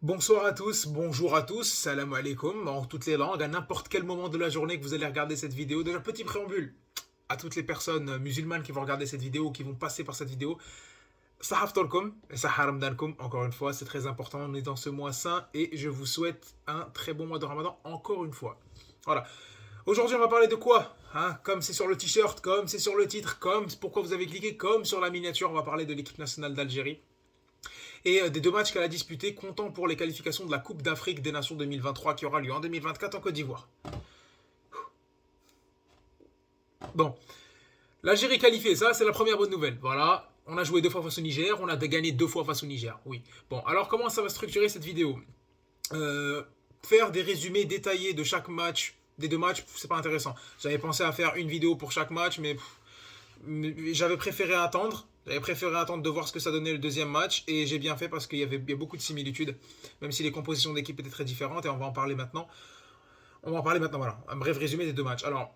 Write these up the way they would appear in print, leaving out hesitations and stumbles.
Bonsoir à tous, bonjour à tous, salam alaikum, en toutes les langues, à n'importe quel moment de la journée que vous allez regarder cette vidéo. Déjà, petit préambule à toutes les personnes musulmanes qui vont regarder cette vidéo ou qui vont passer par cette vidéo. Sahaf tolkom et Sahar Ramadankum, encore une fois, c'est très important. On est dans ce mois saint et je vous souhaite un très bon mois de Ramadan, encore une fois. Voilà. Aujourd'hui, on va parler de quoi hein. Comme c'est sur le t-shirt, comme c'est sur le titre, comme pourquoi vous avez cliqué, comme sur la miniature, on va parler de l'équipe nationale d'Algérie et des deux matchs qu'elle a disputés, comptant pour les qualifications de la Coupe d'Afrique des Nations 2023 qui aura lieu en 2024 en Côte d'Ivoire. Bon, l'Algérie qualifiée, ça c'est la première bonne nouvelle. Voilà, on a joué 2 fois face au Niger, on a gagné 2 fois face au Niger. Oui. Bon, alors comment ça va structurer cette vidéo euh, Faire des résumés détaillés de chaque match, des deux matchs, c'est pas intéressant. J'avais pensé à faire une vidéo pour chaque match, mais j'avais préféré attendre. J'avais préféré attendre de voir ce que ça donnait le deuxième match et j'ai bien fait parce qu'il y avait beaucoup de similitudes, même si les compositions d'équipe étaient très différentes et on va en parler maintenant. On va en parler maintenant, voilà. Un bref résumé des deux matchs. Alors,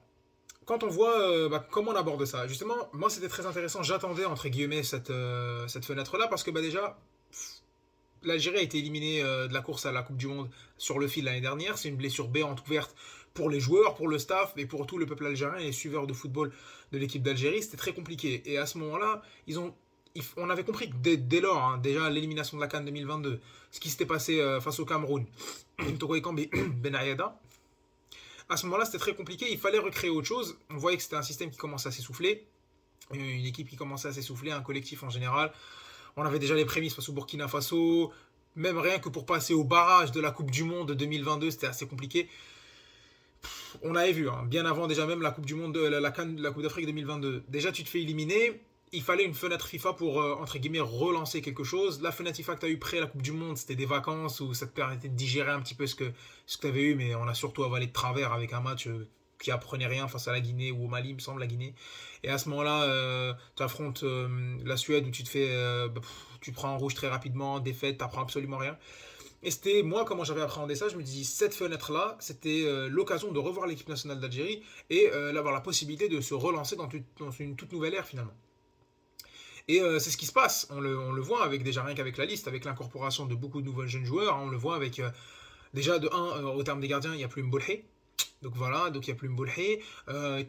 quand on voit comment on aborde ça, justement, moi c'était très intéressant. J'attendais entre guillemets cette fenêtre-là parce que déjà, l'Algérie a été éliminée de la course à la Coupe du Monde sur le fil l'année dernière. C'est une blessure béante ouverte pour les joueurs, pour le staff et pour tout le peuple algérien et les suiveurs de football de l'équipe d'Algérie. C'était très compliqué. Et à ce moment-là, on avait compris que dès lors, hein, déjà l'élimination de la CAN 2022, ce qui s'était passé face au Cameroun, Togo Kambi, Ben Ayada, à ce moment-là, c'était très compliqué. Il fallait recréer autre chose. On voyait que c'était un système qui commençait à s'essouffler, une équipe qui commençait à s'essouffler, un collectif en général. On avait déjà les prémices face au Burkina Faso. Même rien que pour passer au barrage de la Coupe du Monde 2022, c'était assez compliqué. On avait vu, hein, bien avant déjà même la Coupe du Monde, la Coupe d'Afrique 2022. Déjà, tu te fais éliminer. Il fallait une fenêtre FIFA pour, entre guillemets, relancer quelque chose. La fenêtre FIFA que tu as eu près la Coupe du Monde, c'était des vacances où ça te permettait de digérer un petit peu ce que tu avais eu, mais on a surtout avalé de travers avec un match qui apprenait rien face à la Guinée ou au Mali, il me semble, la Guinée. Et à ce moment-là, tu affrontes la Suède où tu te fais. Tu prends un rouge très rapidement, défaite, tu apprends absolument rien. Et c'était, moi, comment j'avais appréhendé ça, je me dis, cette fenêtre-là, c'était l'occasion de revoir l'équipe nationale d'Algérie et d'avoir la possibilité de se relancer dans une toute nouvelle ère finalement. Et c'est ce qui se passe, on le voit avec déjà rien qu'avec la liste, avec l'incorporation de beaucoup de nouveaux jeunes joueurs, hein, on le voit avec déjà de un au terme des gardiens, il n'y a plus Mbolhe, donc voilà, donc il n'y a plus Mbolhe.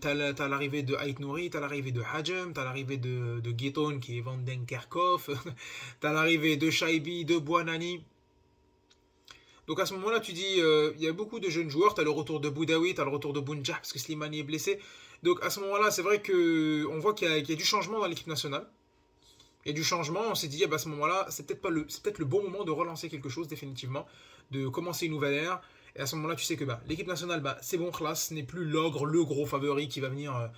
T'as l'arrivée de Ait Nouri, t'as l'arrivée de Hajem, t'as l'arrivée de Gueton qui est Van Den Kerkhoff, t'as l'arrivée de Shaibi, de Bouanani. Donc à ce moment-là, tu dis, il y a beaucoup de jeunes joueurs. Tu as le retour de Boudaoui, tu as le retour de Bounjah parce que Slimani est blessé. Donc à ce moment-là, c'est vrai que on voit qu'il y a du changement dans l'équipe nationale. Il y a du changement. On s'est dit, à ce moment-là, c'est peut-être le bon moment de relancer quelque chose définitivement, de commencer une nouvelle ère. Et à ce moment-là, tu sais que l'équipe nationale, c'est bon, classe, n'est plus l'ogre, le gros favori qui va venir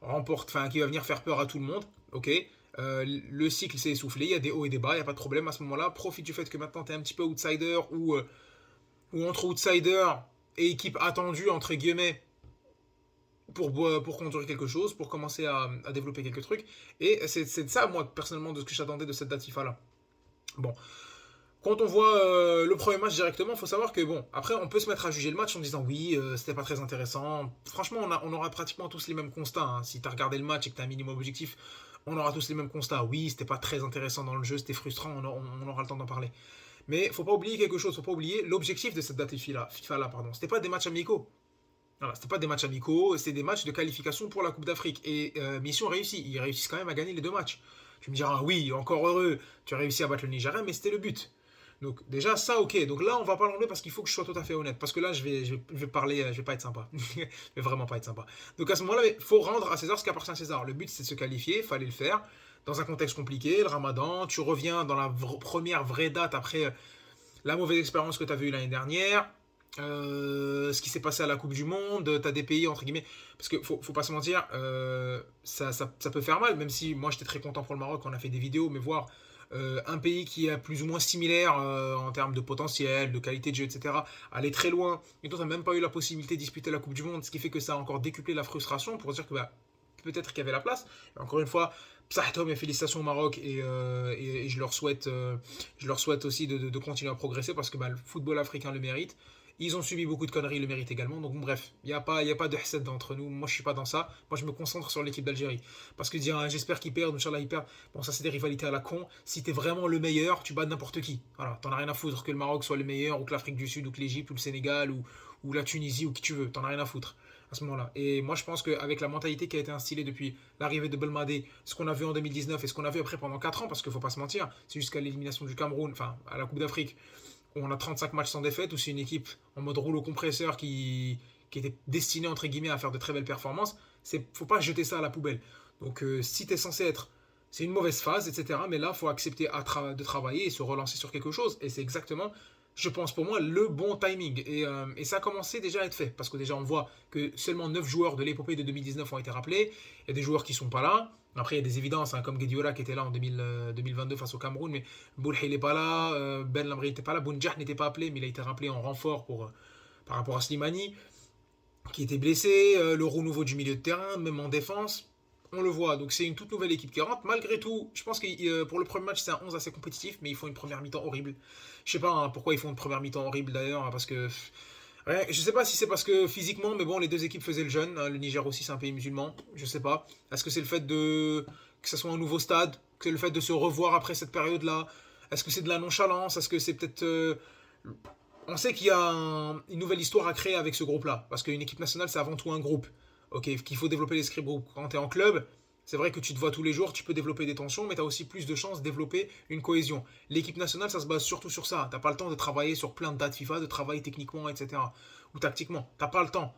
qui va venir faire peur à tout le monde. Ok. Le cycle s'est essoufflé, il y a des hauts et des bas, il n'y a pas de problème à ce moment-là. Profite du fait que maintenant tu es un petit peu outsider ou entre outsiders et équipe attendue, entre guillemets, pour conduire quelque chose, pour commencer à développer quelques trucs. Et c'est ça, moi, personnellement, de ce que j'attendais de cette date FIFA-là. Bon, quand on voit le premier match directement, il faut savoir que, bon, après, on peut se mettre à juger le match en disant oui, c'était pas très intéressant. Franchement, on aura pratiquement tous les mêmes constats. Hein. Si tu as regardé le match et que tu as un minimum objectif, on aura tous les mêmes constats. Oui, c'était pas très intéressant dans le jeu, c'était frustrant, on aura le temps d'en parler. Mais faut pas oublier quelque chose, faut pas oublier l'objectif de cette date FIFA là, pardon. C'était pas des matchs amicaux. Voilà, c'était pas des matchs amicaux, c'était des matchs de qualification pour la Coupe d'Afrique. Et mission réussie, ils réussissent quand même à gagner les deux matchs. Tu me diras, oui, encore heureux, tu as réussi à battre le Nigeria, mais c'était le but. Donc déjà ça ok, donc là on va pas l'enlever parce qu'il faut que je sois tout à fait honnête, parce que là je vais parler, je vais pas être sympa, je vais vraiment pas être sympa. Donc à ce moment-là, il faut rendre à César ce qui appartient à César. Le but c'est de se qualifier, fallait le faire, dans un contexte compliqué, le Ramadan, tu reviens dans la première vraie date après la mauvaise expérience que tu as vue l'année dernière, ce qui s'est passé à la Coupe du Monde, tu as des pays entre guillemets, parce que faut pas se mentir, ça peut faire mal, même si moi j'étais très content pour le Maroc, on a fait des vidéos, mais voir un pays qui est plus ou moins similaire en termes de potentiel, de qualité de jeu, etc., aller très loin, et toi tu n'as même pas eu la possibilité de disputer la Coupe du Monde, ce qui fait que ça a encore décuplé la frustration pour dire que peut-être qu'il y avait la place. Et encore une fois, Psahtom et félicitations au Maroc et je leur souhaite aussi de continuer à progresser parce que le football africain le mérite. Ils ont subi beaucoup de conneries, ils le méritent également. Donc bref, il y a pas de hasad entre nous. Moi, je suis pas dans ça. Moi, je me concentre sur l'équipe d'Algérie. Parce que dire, j'espère qu'ils perdent, Inch'Allah, ils perdent. Bon, ça, c'est des rivalités à la con. Si t'es vraiment le meilleur, tu bats n'importe qui. Voilà, t'en as rien à foutre que le Maroc soit le meilleur, ou que l'Afrique du Sud, ou que l'Égypte, ou le Sénégal, ou la Tunisie, ou qui tu veux. T'en as rien à foutre à ce moment-là. Et moi, je pense qu'avec la mentalité qui a été instillée depuis l'arrivée de Belmadi, ce qu'on a vu en 2019 et ce qu'on a vu après pendant 4 ans, parce qu'il ne faut pas se mentir, c'est jusqu'à l'élimination du Cameroun, enfin à la Coupe d'Afrique, où on a 35 matchs sans défaite, où c'est une équipe en mode rouleau compresseur qui était destinée, entre guillemets, à faire de très belles performances. Il ne faut pas jeter ça à la poubelle. Donc si tu es censé être... C'est une mauvaise phase, etc. Mais là, il faut accepter de travailler et se relancer sur quelque chose. Et c'est exactement, je pense pour moi, le bon timing. Et ça a commencé déjà à être fait. Parce que déjà, on voit que seulement 9 joueurs de l'épopée de 2019 ont été rappelés. Il y a des joueurs qui ne sont pas là. Après, il y a des évidences, hein, comme Guedioura qui était là en 2022 face au Cameroun. Mais Boulhay n'est pas là. Ben Lamri n'était pas là. Bounjah n'était pas appelé. Mais il a été rappelé en renfort par rapport à Slimani, qui était blessé. Le roux nouveau du milieu de terrain, même en défense. On le voit, donc c'est une toute nouvelle équipe qui rentre. Malgré tout, je pense que pour le premier match, c'est un 11 assez compétitif, mais ils font une première mi-temps horrible. Je sais pas hein, pourquoi ils font une première mi-temps horrible d'ailleurs, parce que. Ouais, je sais pas si c'est parce que physiquement, mais bon, les deux équipes faisaient le jeûne. Hein, le Niger aussi, c'est un pays musulman. Je sais pas. Est-ce que c'est le fait que ce soit un nouveau stade, que c'est le fait de se revoir après cette période-là? Est-ce que c'est de la nonchalance? Est-ce que c'est peut-être. On sait qu'il y a une nouvelle histoire à créer avec ce groupe-là, parce qu'une équipe nationale, c'est avant tout un groupe. Ok, qu'il faut développer l'esprit groupe. Quand tu es en club, c'est vrai que tu te vois tous les jours, tu peux développer des tensions, mais tu as aussi plus de chances de développer une cohésion. L'équipe nationale, ça se base surtout sur ça. T'as pas le temps de travailler sur plein de dates FIFA, de travailler techniquement, etc. Ou tactiquement. T'as pas le temps.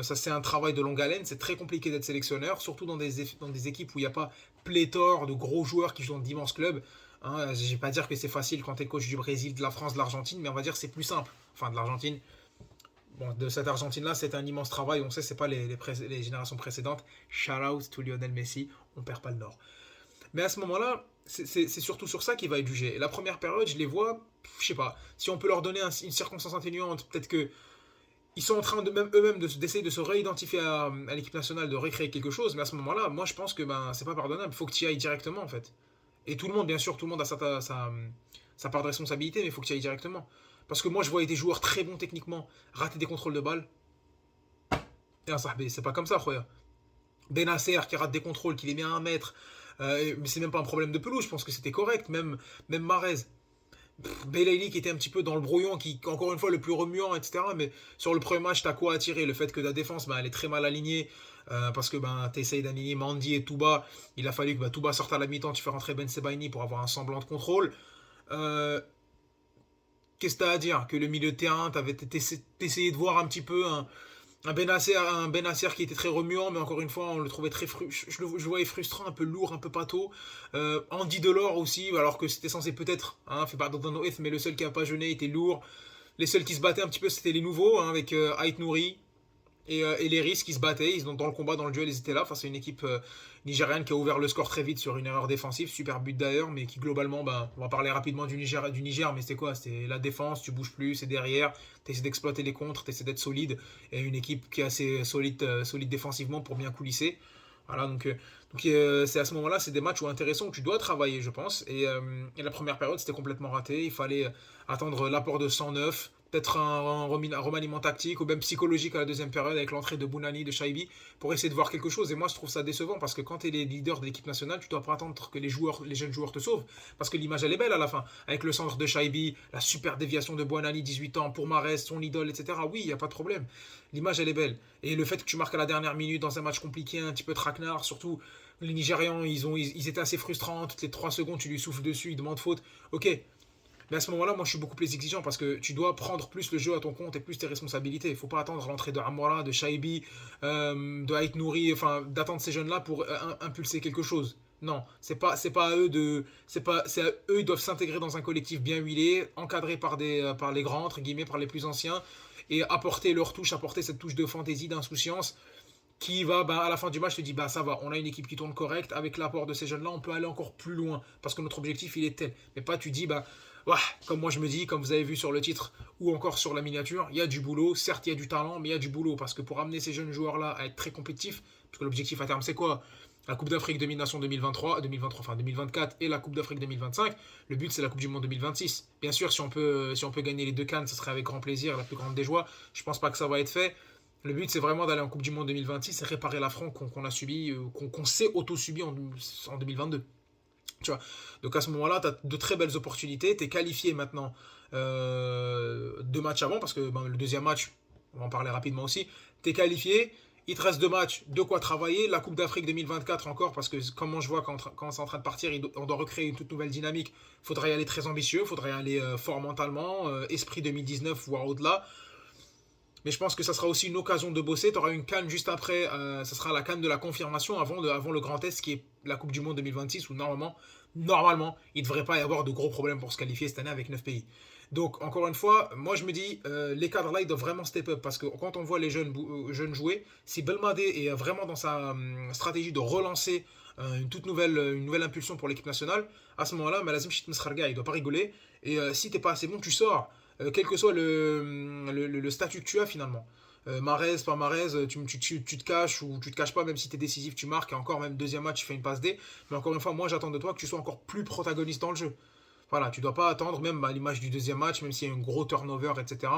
Ça, c'est un travail de longue haleine. C'est très compliqué d'être sélectionneur, surtout dans des équipes où il n'y a pas pléthore de gros joueurs qui jouent dans d'immenses clubs. Hein, je vais pas dire que c'est facile quand tu es coach du Brésil, de la France, de l'Argentine, mais on va dire que c'est plus simple. Enfin, de l'Argentine. Bon, de cette Argentine-là, c'est un immense travail. On sait, c'est pas les générations précédentes. Shout out to Lionel Messi, on perd pas le nord. Mais à ce moment-là, c'est surtout sur ça qu'il va être jugé. Et la première période, je les vois, je sais pas, si on peut leur donner une circonstance atténuante, peut-être que ils sont en train de même eux-mêmes d'essayer de se réidentifier à l'équipe nationale, de recréer quelque chose. Mais à ce moment-là, moi, je pense que c'est pas pardonnable. Il faut que tu y ailles directement, en fait. Et tout le monde, bien sûr, tout le monde a sa part de responsabilité, mais il faut que tu y ailles directement. Parce que moi, je voyais des joueurs très bons techniquement rater des contrôles de balles. Et un sahbé, c'est pas comme ça, frère. Benasser qui rate des contrôles, qui les met à 1 mètre. Mais c'est même pas un problème de pelouse, je pense que c'était correct. Même Marez. Belaïli qui était un petit peu dans le brouillon, qui encore une fois le plus remuant, etc. Mais sur le premier match, t'as quoi à tirer? Le fait que la défense, elle est très mal alignée. Parce que t'essayes d'aligner Mandy et Touba. Il a fallu que Touba sorte à la mi-temps, tu fais rentrer Ben Sebaini pour avoir un semblant de contrôle. Qu'est-ce que t'as à dire? Que le milieu de terrain, t'essayé de voir un petit peu un Benasser qui était très remuant, mais encore une fois, on le trouvait très je le voyais frustrant, un peu lourd, un peu pâteau. Andy Delors aussi, alors que c'était censé peut-être, hein, fait pas dans nos F, mais le seul qui a pas jeûné était lourd. Les seuls qui se battaient un petit peu, c'était les nouveaux, hein, avec Ait Nouri et les Riss qui se battaient. Ils sont dans le combat, dans le duel, ils étaient là face à une équipe nigériane qui a ouvert le score très vite sur une erreur défensive, super but d'ailleurs, mais qui globalement, on va parler rapidement du Niger, mais c'était quoi? C'était la défense, tu bouges plus, c'est derrière, tu essaies d'exploiter les contres, tu essaies d'être solide, et une équipe qui est assez solide défensivement pour bien coulisser. Voilà, c'est à ce moment-là, c'est des matchs où intéressants où tu dois travailler, je pense. Et la première période, c'était complètement raté. Il fallait attendre l'apport de 109, peut-être un remaniement tactique ou même psychologique à la deuxième période avec l'entrée de Bounani, de Shaibi, pour essayer de voir quelque chose. Et moi, je trouve ça décevant parce que quand tu es les leaders de l'équipe nationale, tu dois pas attendre que les jeunes joueurs te sauvent. Parce que l'image, elle est belle à la fin. Avec le centre de Shaibi, la super déviation de Bounani, 18 ans, pour Marès, son idole, etc. Oui, il n'y a pas de problème. L'image, elle est belle. Et le fait que tu marques à la dernière minute dans un match compliqué, un petit peu traquenard, surtout les Nigérians, ils étaient assez frustrants. Toutes les 3 secondes, tu lui souffles dessus, il demande faute. Ok, mais à ce moment-là, moi, je suis beaucoup plus exigeant parce que tu dois prendre plus le jeu à ton compte et plus tes responsabilités. Il ne faut pas attendre l'entrée de Amora, de Shaibi, de Ait Nouri, enfin, d'attendre ces jeunes-là pour impulser quelque chose. Non, c'est pas à eux c'est à eux, ils doivent s'intégrer dans un collectif bien huilé, encadré par les grands, entre guillemets, par les plus anciens, et apporter leur touche, apporter cette touche de fantaisie, d'insouciance, qui va, à la fin du match, te dit, ça va, on a une équipe qui tourne correct, avec l'apport de ces jeunes-là, on peut aller encore plus loin, parce que notre objectif, il est tel. Mais pas, tu dis, comme moi je me dis, comme vous avez vu sur le titre, ou encore sur la miniature, il y a du boulot, certes, il y a du talent, mais il y a du boulot, parce que pour amener ces jeunes joueurs-là à être très compétitifs, parce que l'objectif à terme, c'est quoi? La Coupe d'Afrique de Nations 2023, enfin 2024 et la Coupe d'Afrique 2025. Le but, c'est la Coupe du Monde 2026. Bien sûr, si on peut gagner les deux cannes, ce serait avec grand plaisir, la plus grande des joies. Je pense pas que ça va être fait. Le but, c'est vraiment d'aller en Coupe du Monde 2026 et réparer l'affront qu'on a subi, qu'on s'est auto-subi en 2022. Tu vois. Donc à ce moment-là, tu as de très belles opportunités. Tu es qualifié maintenant 2 matchs avant, parce que ben, le deuxième match, on va en parler rapidement aussi. Tu es qualifié, il te reste 2 matchs, de quoi travailler. La Coupe d'Afrique 2024 encore, parce que comment je vois quand c'est en train de partir, on doit recréer une toute nouvelle dynamique. Il faudrait y aller très ambitieux, il faudrait y aller fort mentalement, esprit 2019, voire au-delà. Mais je pense que ça sera aussi une occasion de bosser. Tu auras une canne juste après, ça sera la canne de la confirmation avant le Grand Est, qui est la Coupe du Monde 2026, où normalement, il ne devrait pas y avoir de gros problèmes pour se qualifier cette année avec 9 pays. Donc, encore une fois, moi je me dis, les cadres là, ils doivent vraiment step up, parce que quand on voit les jeunes jouer, si Belmade est vraiment dans sa stratégie de relancer une nouvelle impulsion pour l'équipe nationale, à ce moment-là, Malazim Chit Mskharga, il doit pas rigoler. Et si t'es pas assez bon, tu sors. Quel que soit le statut que tu as finalement. Marez, pas Marez, tu te caches ou tu te caches pas, même si tu es décisif, tu marques. Et encore, même deuxième match, tu fais une passe D. Mais encore une fois, moi j'attends de toi que tu sois encore plus protagoniste dans le jeu. Voilà, tu dois pas attendre, même à l'image du deuxième match, même s'il y a un gros turnover, etc.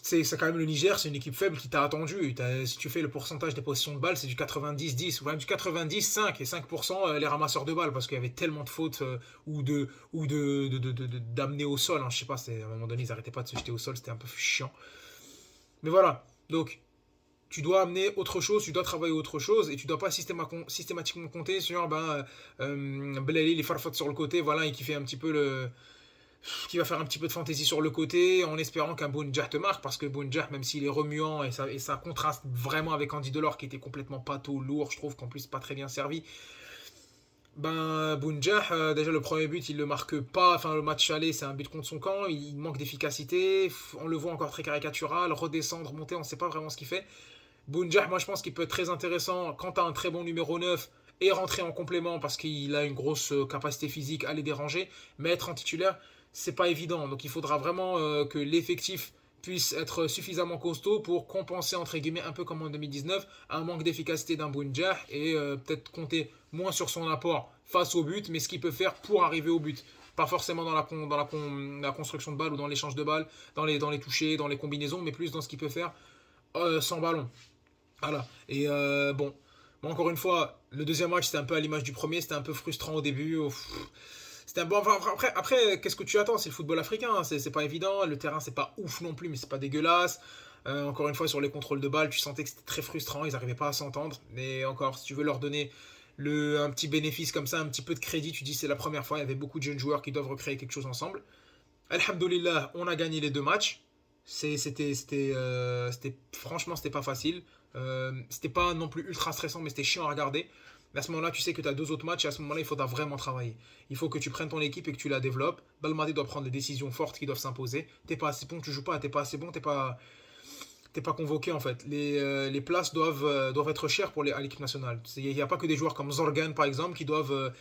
C'est quand même le Niger, c'est une équipe faible qui t'a attendu. Si tu fais le pourcentage des possessions de balles, c'est du 90-10, ou même du 90-5 et 5% les ramasseurs de balles, parce qu'il y avait tellement de fautes d'amener au sol. Hein, je sais pas, à un moment donné, ils arrêtaient pas de se jeter au sol, c'était un peu chiant. Mais voilà, donc tu dois amener autre chose, tu dois travailler autre chose, et tu dois pas systématiquement compter sur Belali, les farfats sur le côté, voilà, et qui fait un petit peu qui va faire un petit peu de fantaisie sur le côté en espérant qu'un Bounjah te marque, parce que Bounjah, même s'il est remuant et ça contraste vraiment avec Andy Delors qui était complètement pâteau, lourd, je trouve qu'en plus pas très bien servi. Ben Bounjah, déjà le premier but il le marque pas, enfin le match aller c'est un but contre son camp, il manque d'efficacité, on le voit encore très caricatural, redescendre, monter, on sait pas vraiment ce qu'il fait. Bounjah, moi je pense qu'il peut être très intéressant quand tu as un très bon numéro 9 et rentrer en complément parce qu'il a une grosse capacité physique à les déranger, mais être en titulaire, c'est pas évident. Donc il faudra vraiment que l'effectif puisse être suffisamment costaud pour compenser, entre guillemets, un peu comme en 2019, un manque d'efficacité d'un Bounjah et peut-être compter moins sur son apport face au but, mais ce qu'il peut faire pour arriver au but. Pas forcément dans la construction de balles ou dans l'échange de balles, dans les touchés, dans les combinaisons, mais plus dans ce qu'il peut faire sans ballon. Voilà. Et bon, encore une fois, le deuxième match, c'était un peu à l'image du premier, c'était un peu frustrant au début. C'était un bon. Enfin, après, qu'est-ce que tu attends? C'est le football africain, hein, c'est pas évident. Le terrain, c'est pas ouf non plus, mais c'est pas dégueulasse. Encore une fois, sur les contrôles de balles, tu sentais que c'était très frustrant, ils n'arrivaient pas à s'entendre. Mais encore, si tu veux leur donner un petit bénéfice comme ça, un petit peu de crédit, tu dis c'est la première fois, il y avait beaucoup de jeunes joueurs qui doivent recréer quelque chose ensemble. Alhamdoulilah, on a gagné les 2 matchs. Franchement, c'était pas facile. C'était pas non plus ultra stressant, mais c'était chiant à regarder. Mais à ce moment-là, tu sais que tu as 2 autres matchs et à ce moment-là, il faudra vraiment travailler. Il faut que tu prennes ton équipe et que tu la développes. Balmadi doit prendre des décisions fortes qui doivent s'imposer. T'es pas assez bon, tu joues pas. T'es pas assez bon, t'es pas convoqué en fait. Les places doivent être chères à l'équipe nationale. Il n'y a pas que des joueurs comme Zorgan par exemple qui doivent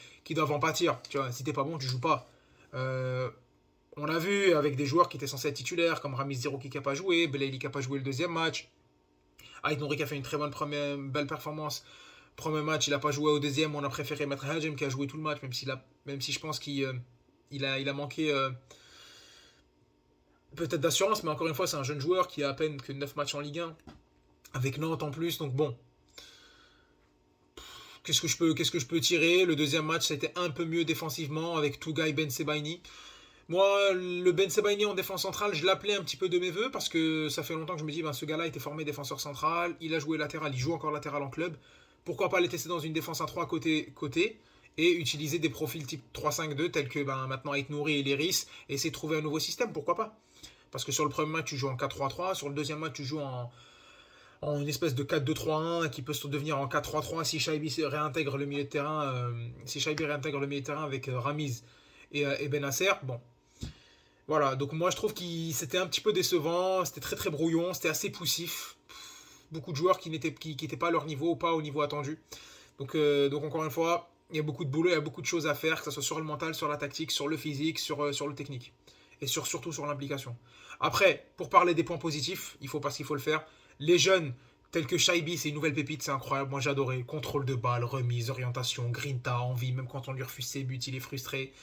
en pâtir. Tu vois, si t'es pas bon, tu joues pas. Euh, on l'a vu avec des joueurs qui étaient censés être titulaires, comme Ramiz Zerouki qui n'a pas joué, Belaïli qui n'a pas joué le deuxième match, Ait Nouri qui a fait une très belle performance. Premier match, il n'a pas joué au deuxième, on a préféré mettre Hajem qui a joué tout le match, même si je pense qu'il a manqué peut-être d'assurance, mais encore une fois, c'est un jeune joueur qui a à peine que 9 matchs en Ligue 1, avec Nantes en plus, donc bon. Qu'est-ce que je peux tirer? Le deuxième match, c'était un peu mieux défensivement avec Tougaï Ben Sebaini. Moi, le Ben Sebaini en défense centrale, je l'appelais un petit peu de mes voeux parce que ça fait longtemps que je me dis, ben, ce gars-là était formé défenseur central, il a joué latéral, il joue encore latéral en club. Pourquoi pas les tester dans une défense à 3 côté et utiliser des profils type 3-5-2 tels que ben, maintenant Ait Nouri et Léris et essayer de trouver un nouveau système, pourquoi pas? Parce que sur le premier match, tu joues en 4-3-3, sur le deuxième match, tu joues en une espèce de 4-2-3-1 qui peut se devenir en 4-3-3 si Shaibi réintègre le milieu de terrain, avec Ramiz et Benasser. Bon, voilà, donc moi je trouve que c'était un petit peu décevant, c'était très très brouillon, c'était assez poussif. Beaucoup de joueurs qui étaient pas à leur niveau, pas au niveau attendu. Donc encore une fois, il y a beaucoup de boulot, il y a beaucoup de choses à faire, que ce soit sur le mental, sur la tactique, sur le physique, sur le technique. Et surtout sur l'implication. Après, pour parler des points positifs, parce qu'il faut le faire, les jeunes Tel que Shaibi, c'est une nouvelle pépite, c'est incroyable. Moi, j'ai adoré. Contrôle de balle, remise, orientation, grinta, envie. Même quand on lui refuse ses buts, il est frustré.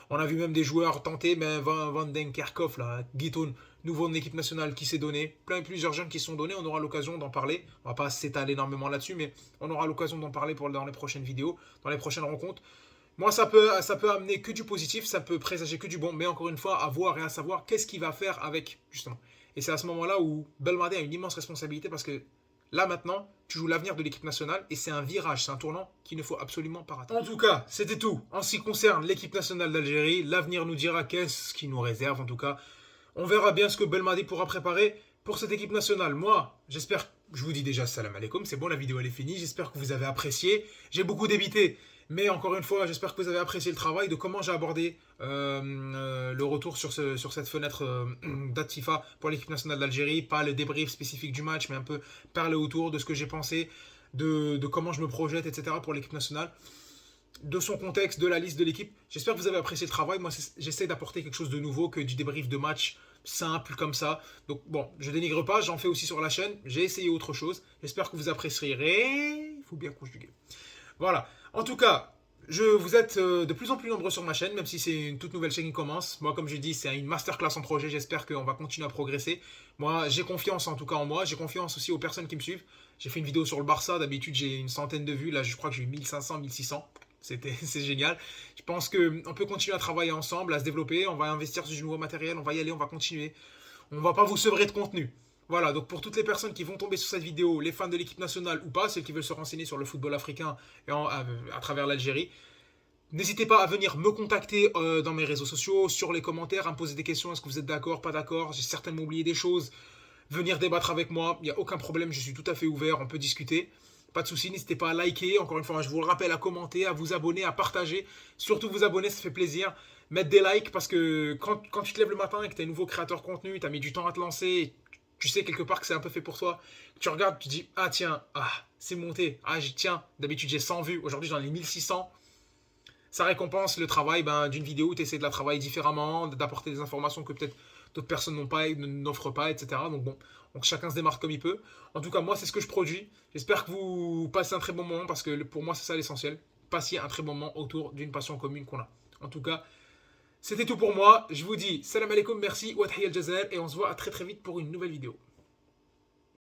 On a vu même des joueurs tenter, mais Van Den Kerkhoff, là, Guitoun, nouveau de l'équipe nationale qui s'est donné. Plusieurs jeunes qui se sont donnés. On aura l'occasion d'en parler. On va pas s'étaler énormément là-dessus, mais on aura l'occasion d'en parler dans les prochaines vidéos, dans les prochaines rencontres. Moi, ça peut amener que du positif, ça peut présager que du bon, mais encore une fois, à voir et à savoir qu'est-ce qu'il va faire avec, justement. Et c'est à ce moment-là où Belmadi a une immense responsabilité parce que là, maintenant, tu joues l'avenir de l'équipe nationale et c'est un virage, c'est un tournant qu'il ne faut absolument pas rater. En tout cas, c'était tout. En ce qui concerne l'équipe nationale d'Algérie, l'avenir nous dira qu'est-ce qui nous réserve. En tout cas, on verra bien ce que Belmadi pourra préparer pour cette équipe nationale. Moi, j'espère, je vous dis déjà salam alaikum, c'est bon, la vidéo elle est finie. J'espère que vous avez apprécié. J'ai beaucoup débité. Mais encore une fois, j'espère que vous avez apprécié le travail de comment j'ai abordé le retour sur cette fenêtre date FIFA pour l'équipe nationale d'Algérie. Pas le débrief spécifique du match, mais un peu parler autour de ce que j'ai pensé, de comment je me projette, etc. pour l'équipe nationale, de son contexte, de la liste de l'équipe. J'espère que vous avez apprécié le travail. Moi, j'essaie d'apporter quelque chose de nouveau que du débrief de match simple comme ça. Donc bon, je dénigre pas, j'en fais aussi sur la chaîne. J'ai essayé autre chose. J'espère que vous apprécierez. Il faut bien conjuguer. Voilà. En tout cas, vous êtes de plus en plus nombreux sur ma chaîne, même si c'est une toute nouvelle chaîne qui commence. Moi, comme je dis, c'est une masterclass en projet. J'espère qu'on va continuer à progresser. Moi, j'ai confiance en tout cas en moi. J'ai confiance aussi aux personnes qui me suivent. J'ai fait une vidéo sur le Barça. D'habitude, j'ai une centaine de vues. Là, je crois que j'ai eu 1500, 1600. C'est génial. Je pense qu'on peut continuer à travailler ensemble, à se développer. On va investir sur du nouveau matériel. On va y aller, on va continuer. On ne va pas vous sevrer de contenu. Voilà, donc pour toutes les personnes qui vont tomber sur cette vidéo, les fans de l'équipe nationale ou pas, ceux qui veulent se renseigner sur le football africain et à travers l'Algérie, n'hésitez pas à venir me contacter dans mes réseaux sociaux, sur les commentaires, à me poser des questions. Est-ce que vous êtes d'accord, pas d'accord? J'ai certainement oublié des choses. Venir débattre avec moi, il n'y a aucun problème, je suis tout à fait ouvert, on peut discuter. Pas de souci, n'hésitez pas à liker, encore une fois, je vous le rappelle, à commenter, à vous abonner, à partager. Surtout vous abonner, ça fait plaisir. Mettre des likes parce que quand tu te lèves le matin et que tu es un nouveau créateur de contenu, tu as mis du temps à te lancer, tu sais quelque part que c'est un peu fait pour toi. Tu regardes, tu dis, ah tiens, c'est monté. Ah tiens, d'habitude j'ai 100 vues, aujourd'hui j'en ai 1600. Ça récompense le travail d'une vidéo où tu essaies de la travailler différemment, d'apporter des informations que peut-être d'autres personnes n'offrent pas, etc. Donc bon, donc chacun se démarque comme il peut. En tout cas, moi, c'est ce que je produis. J'espère que vous passez un très bon moment parce que pour moi, c'est ça l'essentiel. Passer un très bon moment autour d'une passion commune qu'on a. En tout cas, c'était tout pour moi. Je vous dis salam alaikum, merci, wa tahiyya al-Jazair et on se voit à très très vite pour une nouvelle vidéo.